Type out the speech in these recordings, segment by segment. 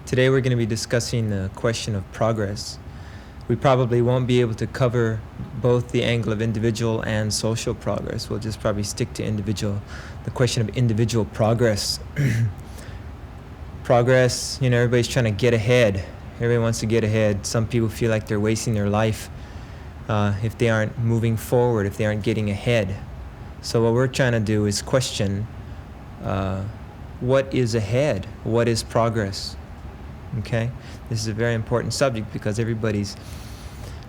Today we're going to be discussing the question of progress. We probably won't be able to cover both the angle of individual and social progress. We'll just probably stick to individual, the question of individual progress. Progress, everybody's trying to get ahead. Everybody wants to get ahead. Some people feel like they're wasting their life if they aren't moving forward, if they aren't getting ahead. So what we're trying to do is question what is ahead? What is progress? Okay? This is a very important subject because everybody's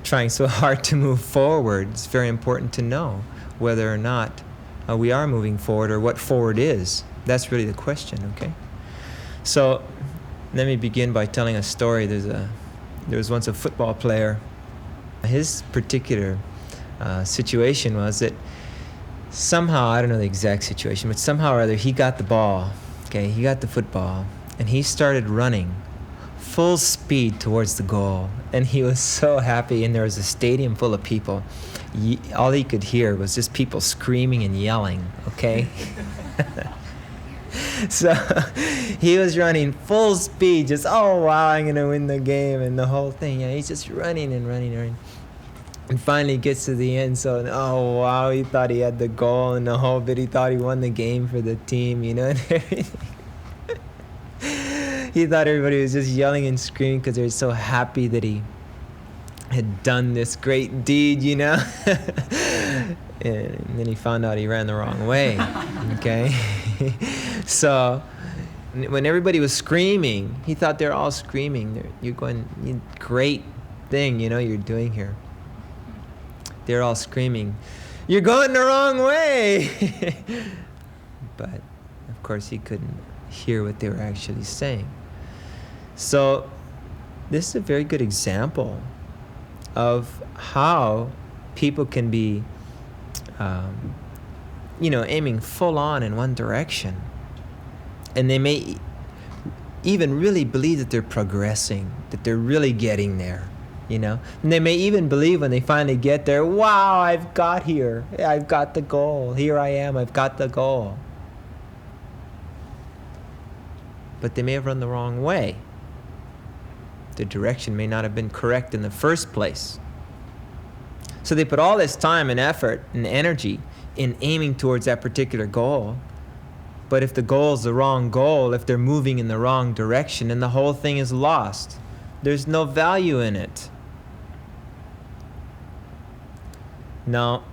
trying so hard to move forward. It's very important to know whether or not we are moving forward or what forward is. That's really the question, okay? So let me begin by telling a story. There was once a football player. His particular situation was that somehow, I don't know the exact situation, but somehow or other he got the ball, okay? He got the football, and he started running full speed towards the goal, and he was so happy, and there was a stadium full of people. All he could hear was just people screaming and yelling, okay? So he was running full speed, just, oh wow, I'm gonna win the game, and the whole thing. He's just running and running and running. And finally gets to the end zone. Oh wow, he thought he had the goal and the whole bit. He thought he won the game for the team, and everything. He thought everybody was just yelling and screaming because they were so happy that he had done this great deed, And then he found out he ran the wrong way, okay? So when everybody was screaming, he thought they're all screaming. You're going, great thing, you're doing here. They're all screaming, you're going the wrong way! But, of course, he couldn't hear what they were actually saying. So this is a very good example of how people can be, aiming full on in one direction. And they may even really believe that they're progressing, that they're really getting there, And they may even believe when they finally get there, wow, I've got here. I've got the goal. Here I am. I've got the goal. But they may have run the wrong way. The direction may not have been correct in the first place. So they put all this time and effort and energy in aiming towards that particular goal. But if the goal is the wrong goal, if they're moving in the wrong direction, then the whole thing is lost. There's no value in it. Now,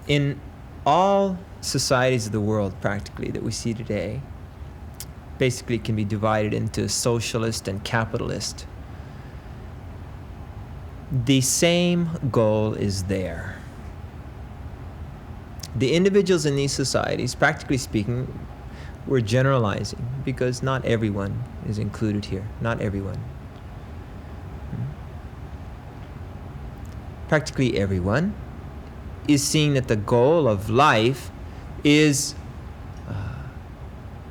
in all societies of the world, practically, that we see today, basically can be divided into socialist and capitalist. The same goal is there. The individuals in these societies, practically speaking, we're generalizing because not everyone is included here. Not everyone. Practically everyone is seeing that the goal of life is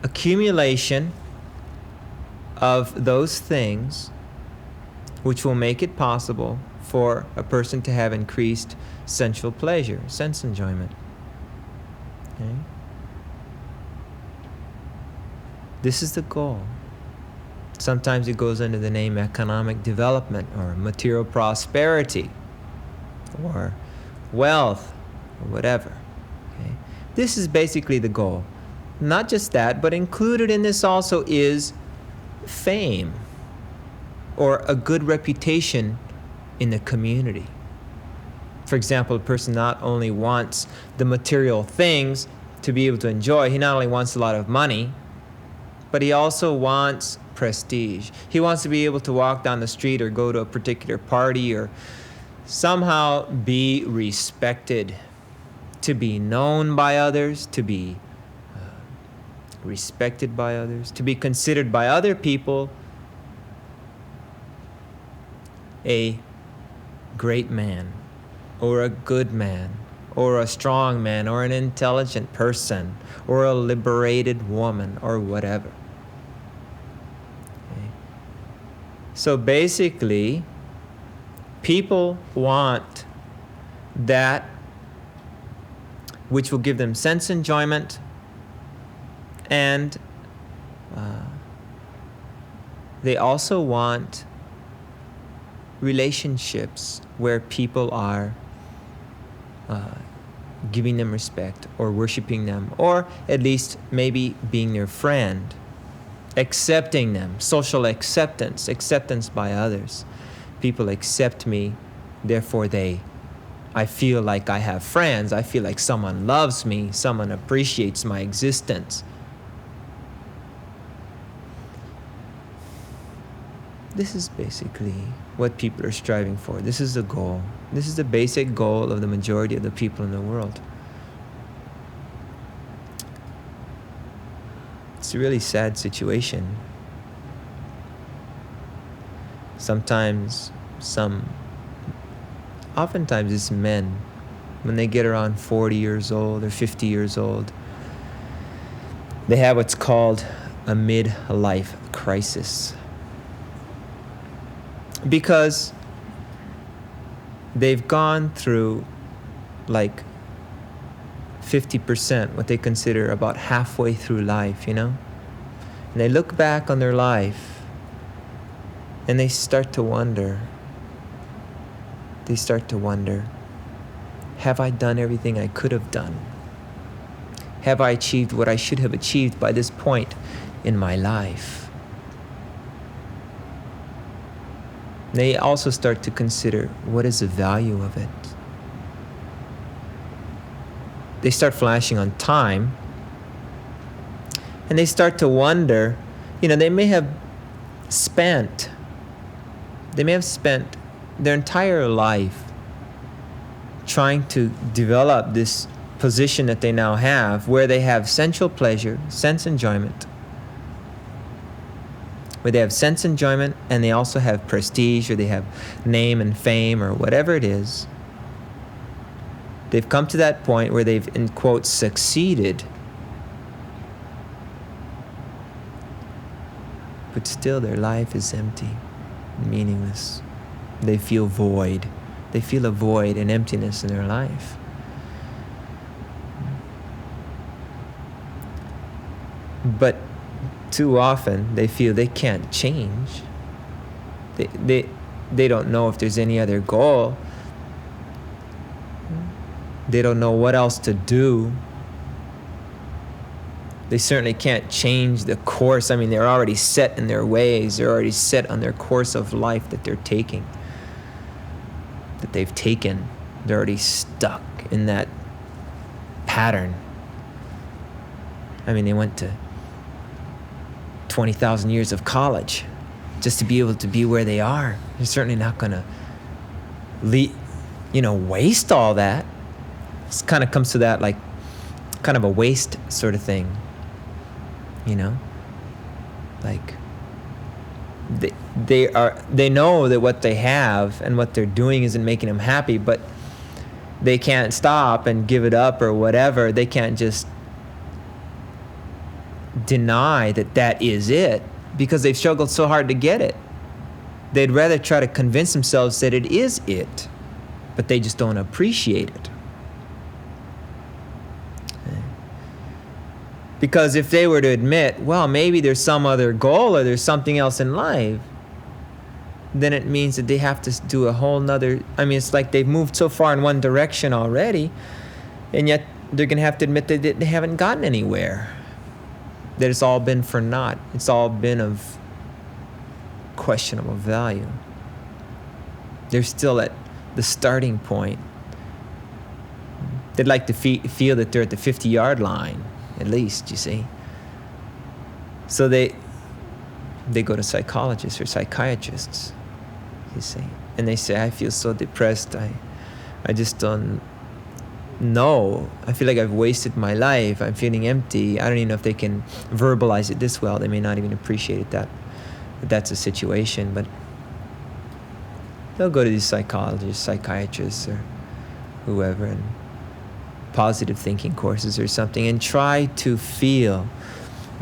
accumulation of those things which will make it possible for a person to have increased sensual pleasure, sense enjoyment. Okay? This is the goal. Sometimes it goes under the name economic development or material prosperity or wealth or whatever. Okay? This is basically the goal. Not just that, but included in this also is fame or a good reputation in the community. For example, a person not only wants the material things to be able to enjoy, he not only wants a lot of money, but he also wants prestige. He wants to be able to walk down the street or go to a particular party or somehow be respected, to be known by others, to be respected by others, to be considered by other people a great man or a good man or a strong man or an intelligent person or a liberated woman or whatever. Okay. So basically, people want that which will give them sense enjoyment and they also want relationships where people are giving them respect or worshiping them, or at least maybe being their friend, accepting them, social acceptance by others. People accept me, therefore I feel like I have friends. I feel like someone loves me, someone appreciates my existence. This is basically what people are striving for. This is the goal. This is the basic goal of the majority of the people in the world. It's a really sad situation. Oftentimes it's men, when they get around 40 years old or 50 years old, they have what's called a midlife crisis. Because they've gone through like 50%, what they consider about halfway through life, And they look back on their life and they start to wonder, have I done everything I could have done? Have I achieved what I should have achieved by this point in my life? They also start to consider, what is the value of it? They start flashing on time, and they start to wonder, they may have spent their entire life trying to develop this position that they now have, where they have sensual pleasure, sense enjoyment, and they also have prestige, or they have name and fame, or whatever it is. They've come to that point where they've, in quotes, succeeded. But still their life is empty, meaningless. They feel void. They feel a void and emptiness in their life. But too often they feel they can't change. They don't know if there's any other goal. They don't know what else to do. They certainly can't change the course. They're already set in their ways. They're already set on their course of life that they're taking, that they've taken. They're already stuck in that pattern. They went to 20,000 years of college just to be able to be where they are. They're certainly not going to waste all that. It kind of comes to that, like, kind of a waste sort of thing, like they know that what they have and what they're doing isn't making them happy, but they can't stop and give it up or whatever. They can't just deny that is it, because they've struggled so hard to get it. They'd rather try to convince themselves that it is it, but they just don't appreciate it. Because if they were to admit, well, maybe there's some other goal or there's something else in life, then it means that they have to do a whole nother, it's like they've moved so far in one direction already, and yet they're going to have to admit that they haven't gotten anywhere. That it's all been for naught. It's all been of questionable value. They're still at the starting point. They'd like to feel that they're at the 50-yard line, at least, you see. So they go to psychologists or psychiatrists, you see, and they say, I feel so depressed. I just don't know. I feel like I've wasted my life. I'm feeling empty. I don't even know if they can verbalize it this well. They may not even appreciate that that's a situation, but they'll go to these psychologists, psychiatrists, or whoever, and positive thinking courses or something, and try to feel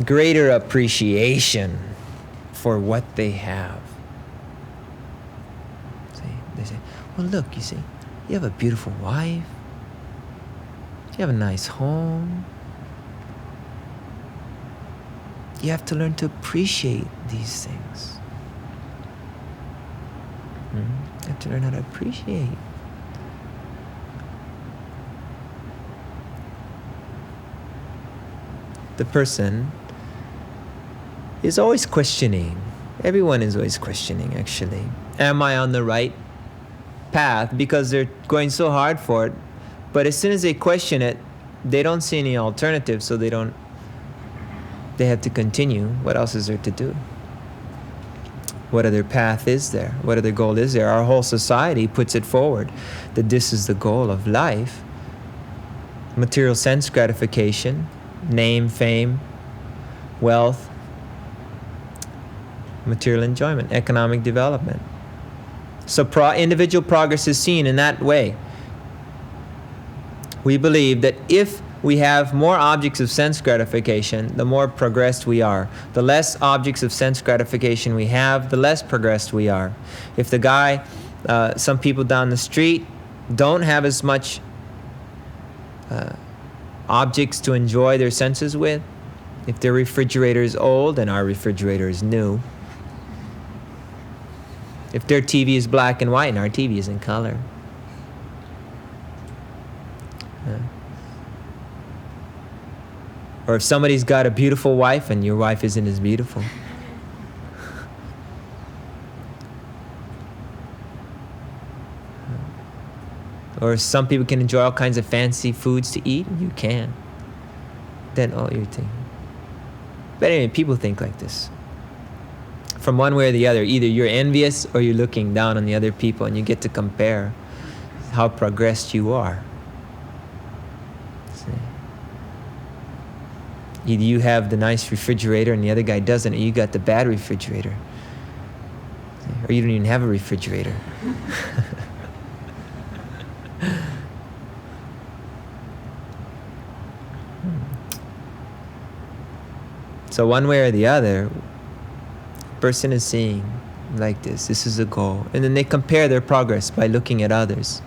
greater appreciation for what they have. See, they say, well, look, you see, you have a beautiful wife, you have a nice home. You have to learn to appreciate these things. have to learn how to appreciate. The person is always questioning. Everyone is always questioning, actually. Am I on the right path? Because they're going so hard for it. But as soon as they question it, they don't see any alternative, so they have to continue. What else is there to do? What other path is there? What other goal is there? Our whole society puts it forward that this is the goal of life. Material sense gratification, name, fame, wealth, material enjoyment, economic development. So individual progress is seen in that way. We believe that if we have more objects of sense gratification, the more progressed we are. The less objects of sense gratification we have, the less progressed we are. If the guy, some people down the street don't have as much objects to enjoy their senses with, if their refrigerator is old and our refrigerator is new, if their TV is black and white and our TV is in color, or if somebody's got a beautiful wife and your wife isn't as beautiful. Or some people can enjoy all kinds of fancy foods to eat, you can. Then all you're thinking. But anyway, people think like this. From one way or the other, either you're envious or you're looking down on the other people, and you get to compare how progressed you are. Either you have the nice refrigerator and the other guy doesn't, or you got the bad refrigerator. Or you don't even have a refrigerator. So one way or the other, person is seeing like this is a goal. And then they compare their progress by looking at others.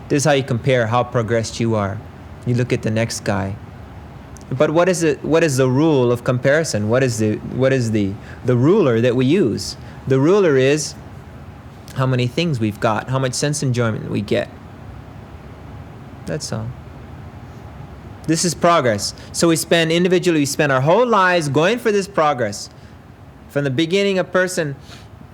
This is how you compare how progressed you are. You look at the next guy. But what is the rule of comparison? What is the ruler that we use? The ruler is how many things we've got, how much sense enjoyment we get. That's all. This is progress. So we spend our whole lives going for this progress. From the beginning, a person,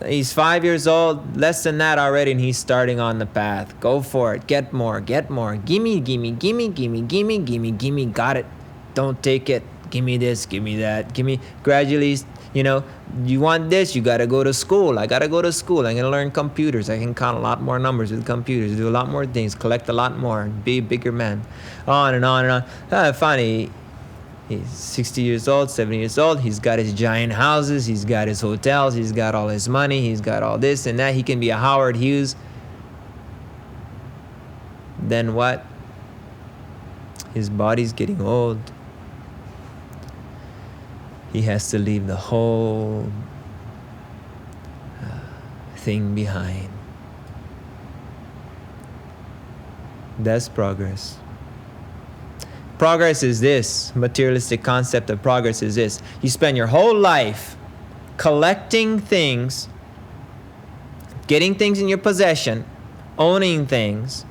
he's 5 years old, less than that already, and he's starting on the path. Go for it. Get more. Gimme, gimme, gimme, gimme, gimme, gimme, gimme. Got it. Don't take it. Gimme this, gimme that. Gimme. Gradually, you want this, you got to go to school. I got to go to school. I'm going to learn computers. I can count a lot more numbers with computers, do a lot more things, collect a lot more, and be a bigger man. On and on and on. Finally, he's 60 years old, 70 years old. He's got his giant houses. He's got his hotels. He's got all his money. He's got all this and that. He can be a Howard Hughes. Then what? His body's getting old. He has to leave the whole thing behind. That's progress. Progress is this. Materialistic concept of progress is this. You spend your whole life collecting things, getting things in your possession, owning things,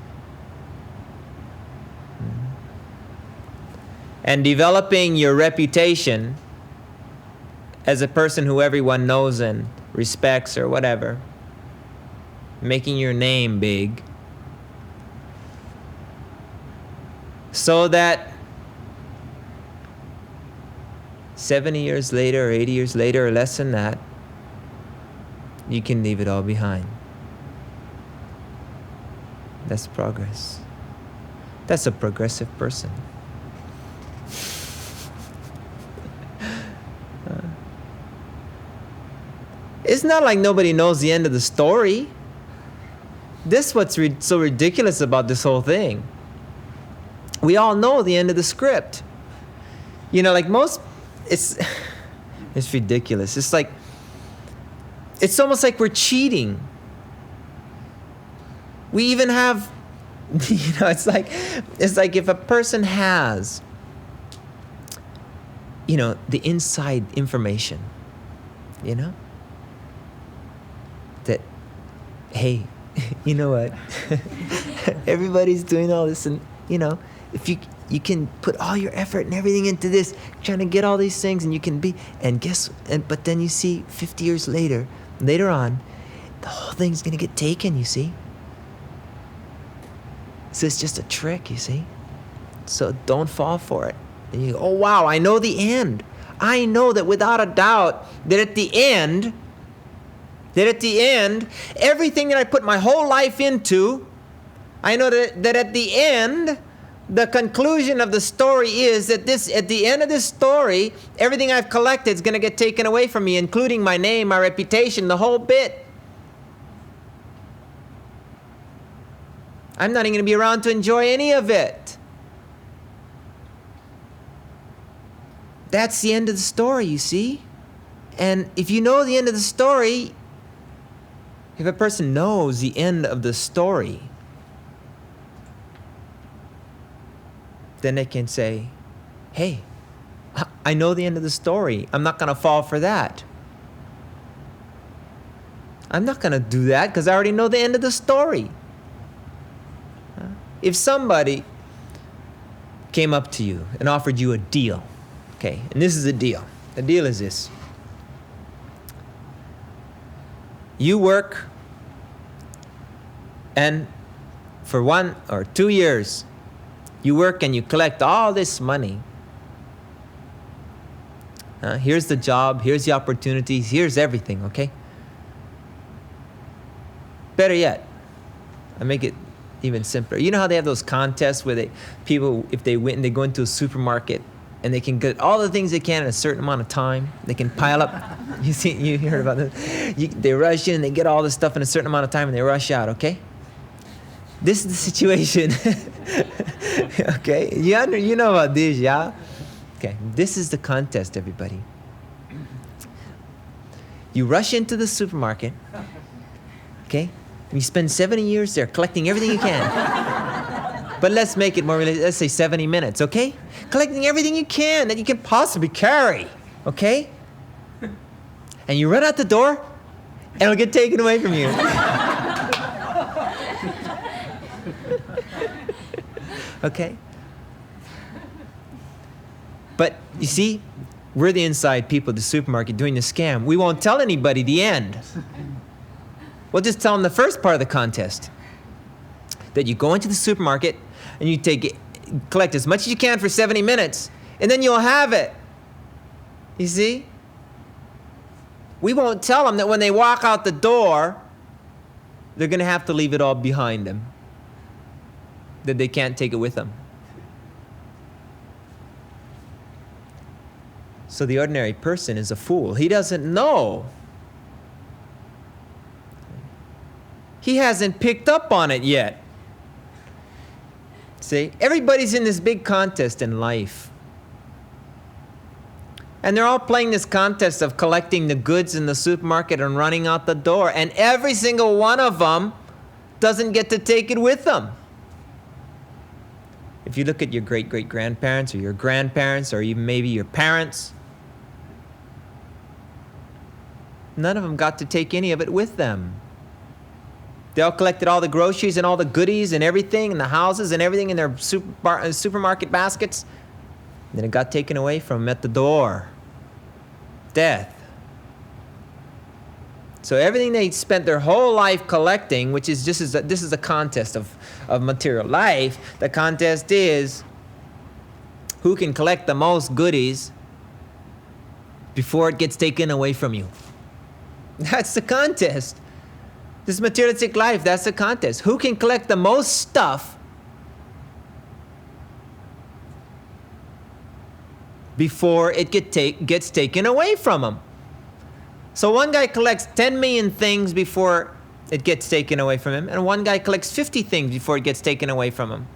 and developing your reputation as a person who everyone knows and respects or whatever, making your name big, so that 70 years later or 80 years later or less than that, you can leave it all behind. That's progress. That's a progressive person. It's not like nobody knows the end of the story. This is what's so ridiculous about this whole thing. We all know the end of the script. It's ridiculous. It's almost like we're cheating. We even have, it's like if a person has, the inside information, that, hey, you know what? Everybody's doing all this, and if you can put all your effort and everything into this, trying to get all these things, and you can be, but then you see 50 years later on, the whole thing's gonna get taken, you see? So it's just a trick, you see? So don't fall for it. And you go, oh wow, I know the end. I know that without a doubt that at the end, everything that I put my whole life into, I know that at the end, the conclusion of the story is that at the end of this story, everything I've collected is going to get taken away from me, including my name, my reputation, the whole bit. I'm not even going to be around to enjoy any of it. That's the end of the story, you see? And if you know the end of the story, if a person knows the end of the story, then they can say, hey, I know the end of the story. I'm not going to fall for that. I'm not going to do that because I already know the end of the story. If somebody came up to you and offered you a deal, okay, and this is a deal. The deal is this. You work, and for 1 or 2 years, you work and you collect all this money. Here's the job, here's the opportunities, here's everything, okay? Better yet, I make it even simpler. You know how they have those contests where people, if they win, they go into a supermarket and they can get all the things they can in a certain amount of time. They can pile up. You heard about this? They rush in and they get all this stuff in a certain amount of time and they rush out, okay? This is the situation. Okay? You know about this, yeah? Okay, this is the contest, everybody. You rush into the supermarket, okay? And you spend 70 years there collecting everything you can. But let's make it more realistic. Let's say 70 minutes, okay? Collecting everything you can that you can possibly carry, okay? And you run out the door, and it'll get taken away from you. Okay? But you see, we're the inside people at the supermarket doing the scam. We won't tell anybody the end. We'll just tell them the first part of the contest. That you go into the supermarket and you collect as much as you can for 70 minutes, and then you'll have it. You see? We won't tell them that when they walk out the door, they're going to have to leave it all behind them. That they can't take it with them. So the ordinary person is a fool. He doesn't know. He hasn't picked up on it yet. See, everybody's in this big contest in life. And they're all playing this contest of collecting the goods in the supermarket and running out the door. And every single one of them doesn't get to take it with them. If you look at your great-great-grandparents or your grandparents or even maybe your parents, none of them got to take any of it with them. They all collected all the groceries and all the goodies and everything and the houses and everything in their supermarket baskets. And then it got taken away from them at the door. Death. So everything they spent their whole life collecting, which is this is a contest of material life. The contest is who can collect the most goodies before it gets taken away from you. That's the contest. This materialistic life, that's the contest. Who can collect the most stuff before it gets taken away from them? So one guy collects 10 million things before it gets taken away from him, and one guy collects 50 things before it gets taken away from him.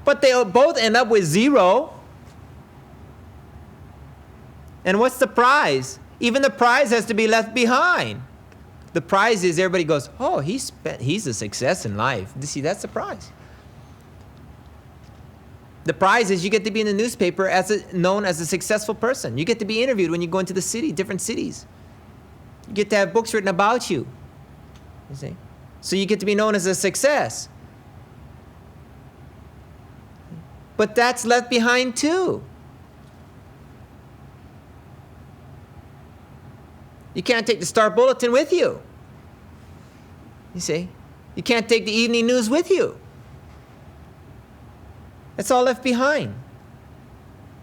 But they both end up with 0. And what's the prize? Even the prize has to be left behind. The prize is everybody goes, oh, he's a success in life. You see, that's the prize. The prize is you get to be in the newspaper known as a successful person. You get to be interviewed when you go into the city, different cities. You get to have books written about you. You see? So you get to be known as a success. But that's left behind too. You can't take the Star Bulletin with you. You see? You can't take the evening news with you. It's all left behind.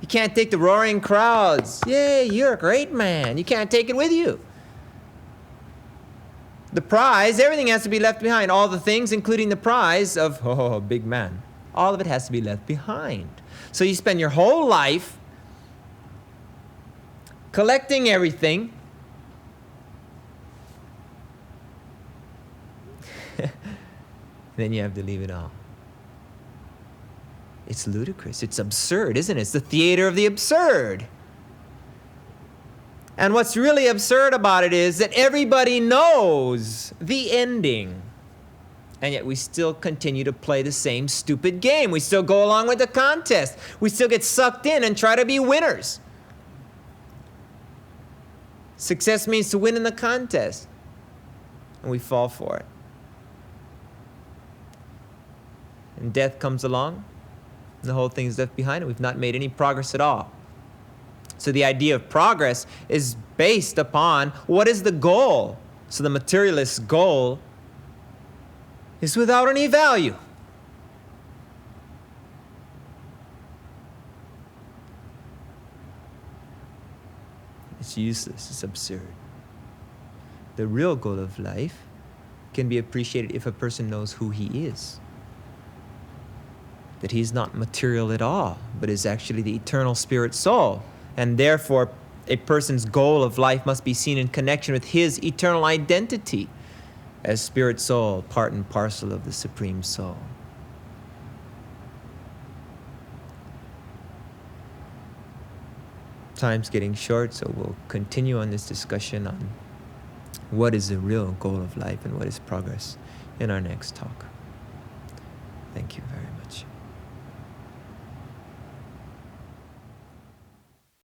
You can't take the roaring crowds. Yay, you're a great man. You can't take it with you. The prize, everything has to be left behind. All the things, including the prize of, oh, big man. All of it has to be left behind. So you spend your whole life collecting everything. Then you have to leave it all. It's ludicrous. It's absurd, isn't it? It's the theater of the absurd. And what's really absurd about it is that everybody knows the ending. And yet we still continue to play the same stupid game. We still go along with the contest. We still get sucked in and try to be winners. Success means to win in the contest. And we fall for it. And death comes along. And the whole thing is left behind, and we've not made any progress at all. So the idea of progress is based upon what is the goal. So the materialist's goal is without any value. It's useless. It's absurd. The real goal of life can be appreciated if a person knows who he is. That he's not material at all, but is actually the eternal spirit soul. And therefore, a person's goal of life must be seen in connection with his eternal identity as spirit soul, part and parcel of the Supreme Soul. Time's getting short, so we'll continue on this discussion on what is the real goal of life and what is progress in our next talk. Thank you very much.